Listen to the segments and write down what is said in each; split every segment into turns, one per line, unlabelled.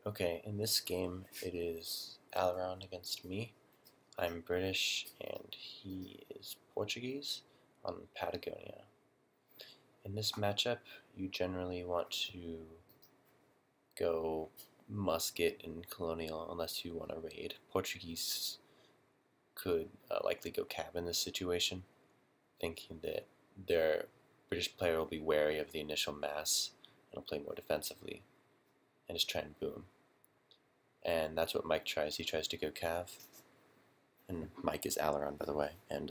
Okay, in this game it is Alaron against me. I'm British and he is Portuguese on Patagonia. In this matchup, you generally want to go musket and colonial unless you want to raid. Portuguese could likely go cab in this situation, thinking that their British player will be wary of the initial mass and will play more defensively and just try and boom. And that's what Mike tries. He tries to go cav. And Mike is Alaron, by the way. And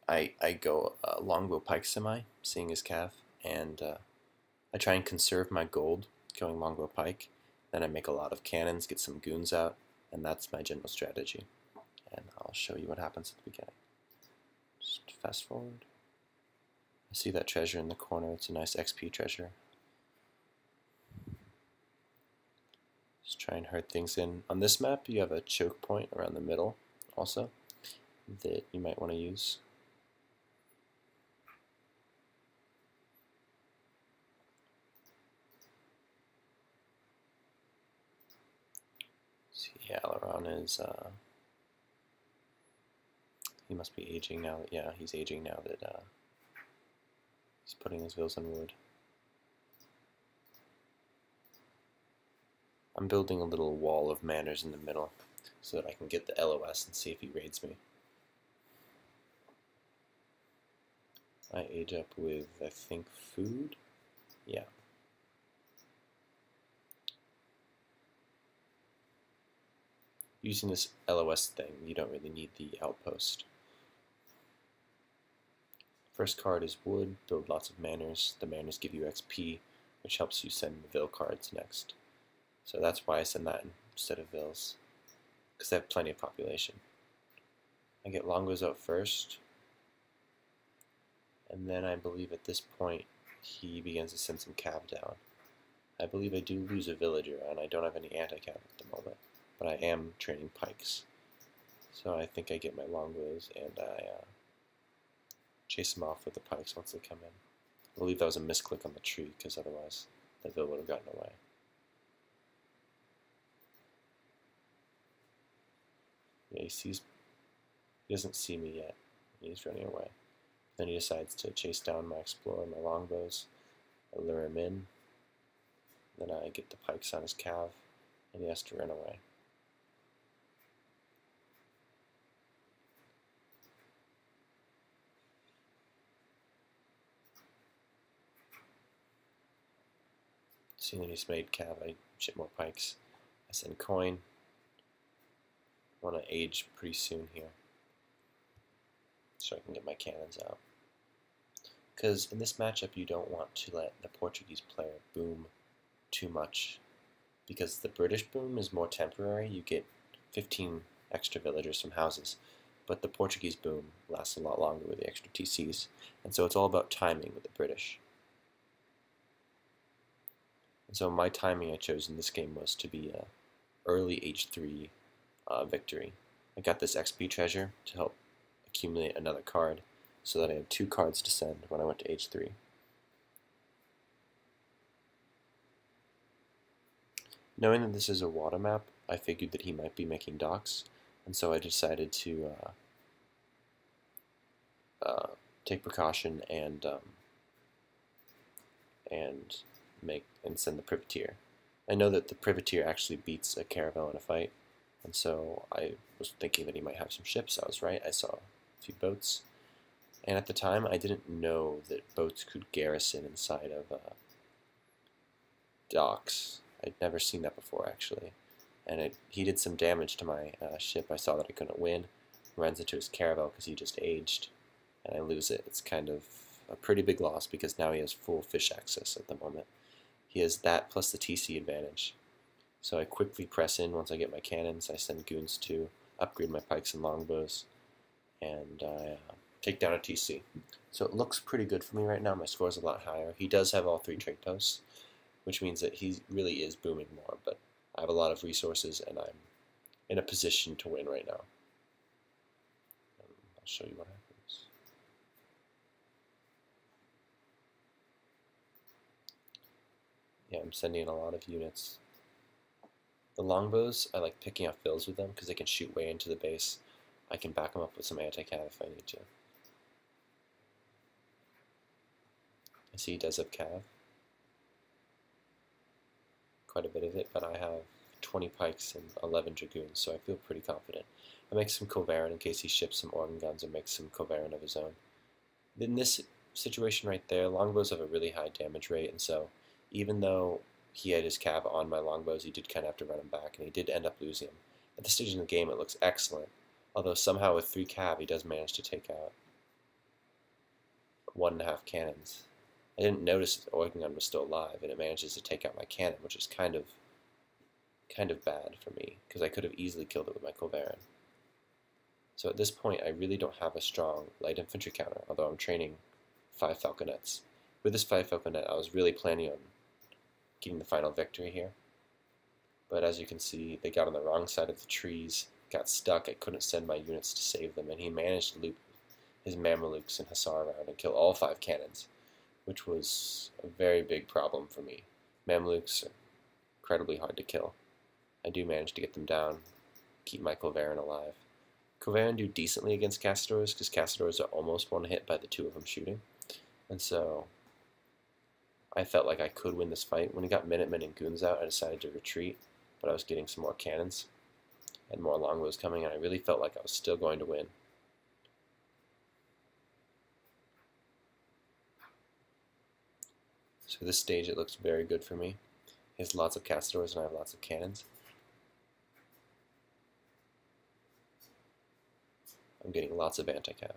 I go longbow pike semi, seeing his cav. And I try and conserve my gold going longbow pike. Then I make a lot of cannons, get some goons out. And that's my general strategy. And I'll show you what happens at the beginning. Just fast forward. I see that treasure in the corner. It's a nice XP treasure. Just try and herd things in. On this map, you have a choke point around the middle also that you might want to use. See, Alaron is, he must be aging now. Yeah, he's aging now that he's putting his vills on wood. I'm building a little wall of manors in the middle so that I can get the LOS and see if he raids me. I age up with, I think, food? Yeah. Using this LOS thing, you don't really need the outpost. First card is wood, build lots of manors. The manors give you XP, which helps you send the vill cards next. So that's why I send that instead of vills, because they have plenty of population. I get longbows out first, and then I believe at this point he begins to send some cav down. I believe I do lose a villager, and I don't have any anti-cav at the moment, but I am training pikes. So I think I get my longbows, and I chase them off with the pikes once they come in. I believe that was a misclick on the tree, because otherwise the vill would have gotten away. Yeah, he doesn't see me yet. He's running away. Then he decides to chase down my explorer, my longbows. I lure him in. Then I get the pikes on his cav, and he has to run away. Seeing that he's made cav, I ship more pikes. I send coin. I want to age pretty soon here, so I can get my cannons out. Because in this matchup, you don't want to let the Portuguese player boom too much, because the British boom is more temporary. You get 15 extra villagers from houses, but the Portuguese boom lasts a lot longer with the extra TCs, and so it's all about timing with the British. And so my timing I chose in this game was to be a early H3 victory. I got this XP treasure to help accumulate another card, so that I had 2 cards to send when I went to H3. Knowing that this is a water map, I figured that he might be making docks, and so I decided to take precaution and send the privateer. I know that the privateer actually beats a caravel in a fight, and so I was thinking that he might have some ships. I was right. I saw a few boats. And at the time, I didn't know that boats could garrison inside of docks. I'd never seen that before, actually. And he did some damage to my ship. I saw that I couldn't win. Runs into his caravel because he just aged, and I lose it. It's kind of a pretty big loss because now he has full fish access at the moment. He has that plus the TC advantage. So I quickly press in once I get my cannons. I send goons to upgrade my pikes and longbows, and I take down a TC. So it looks pretty good for me right now. My score is a lot higher. He does have all 3 trade posts, which means that he really is booming more, but I have a lot of resources, and I'm in a position to win right now. I'll show you what happens. Yeah, I'm sending in a lot of units. The longbows, I like picking off fills with them because they can shoot way into the base. I can back them up with some anti-cav if I need to. I see he does have cav. Quite a bit of it, but I have 20 pikes and 11 dragoons, so I feel pretty confident. I make some Cohenski in case he ships some organ guns or makes some Cohenski of his own. In this situation right there, longbows have a really high damage rate, and so even though he had his cav on my longbows, he did kind of have to run him back, and he did end up losing him. At this stage in the game, it looks excellent, although somehow with 3 cav, he does manage to take out 1.5 cannons. I didn't notice that the organ gun was still alive, and it manages to take out my cannon, which is kind of bad for me, because I could have easily killed it with my Cohenski. So at this point, I really don't have a strong light infantry counter, although I'm training 5 falconets. With this 5 falconet, I was really planning on getting the final victory here. But as you can see, they got on the wrong side of the trees, got stuck, I couldn't send my units to save them, and he managed to loop his Mamelukes and Hussar around and kill all 5 cannons, which was a very big problem for me. Mamelukes are incredibly hard to kill. I do manage to get them down, keep my Cohenski alive. Cohenski do decently against Castors, because Castors are almost one hit by the 2 of them shooting. And so I felt like I could win this fight. When he got Minutemen and Goons out, I decided to retreat, but I was getting some more cannons and more longbows coming, and I really felt like I was still going to win. So this stage, it looks very good for me. He has lots of Castors, and I have lots of cannons. I'm getting lots of anti-cav.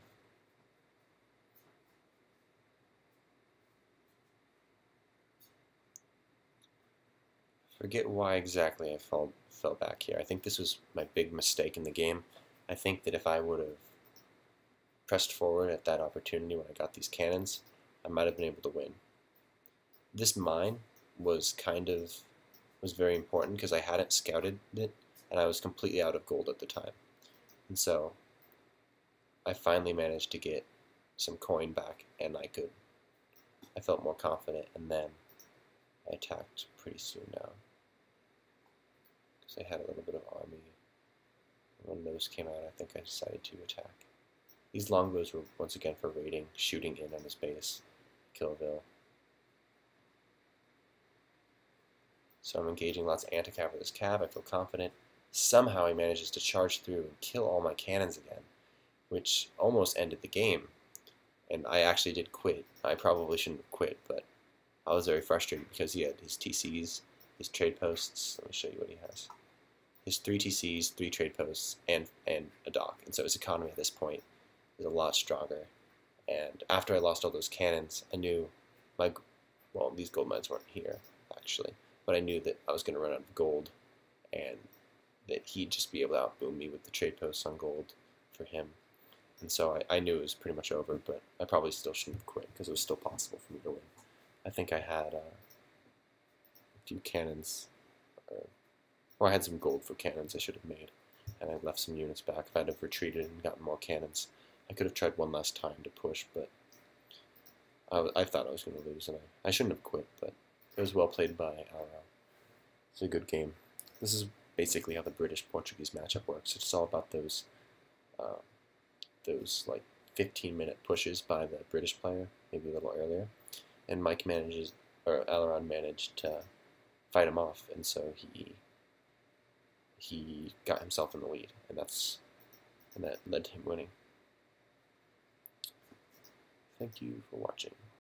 Forget why exactly I fell back here. I think this was my big mistake in the game. I think that if I would have pressed forward at that opportunity when I got these cannons, I might have been able to win. This mine was very important because I hadn't scouted it, and I was completely out of gold at the time. And so I finally managed to get some coin back, and I felt more confident, and then I attacked pretty soon now. Because I had a little bit of army. When those came out, I think I decided to attack. These longbows were once again for raiding, shooting in on his base, Killville. So I'm engaging lots of anti-cav with his cav. I feel confident. Somehow he manages to charge through and kill all my cannons again, which almost ended the game. And I actually did quit. I probably shouldn't have quit, but I was very frustrated because he had his TCs, his trade posts. Let me show you what he has. His 3 TCs, 3 trade posts, and a dock. And so his economy at this point is a lot stronger. And after I lost all those cannons, I knew these gold mines weren't here, actually. But I knew that I was going to run out of gold, and that he'd just be able to outboom me with the trade posts on gold for him. And so I knew it was pretty much over, but I probably still shouldn't have quit because it was still possible for me to win. I think I had a few cannons, or I had some gold for cannons I should have made, and I left some units back. If I'd have retreated and gotten more cannons, I could have tried one last time to push, but I thought I was going to lose, and I shouldn't have quit, but it was well played by Alaron. It's a good game. This is basically how the British-Portuguese matchup works. It's all about those like 15-minute pushes by the British player, maybe a little earlier, and Alaron managed to fight him off, and so he got himself in the lead, and that led to him winning. Thank you for watching.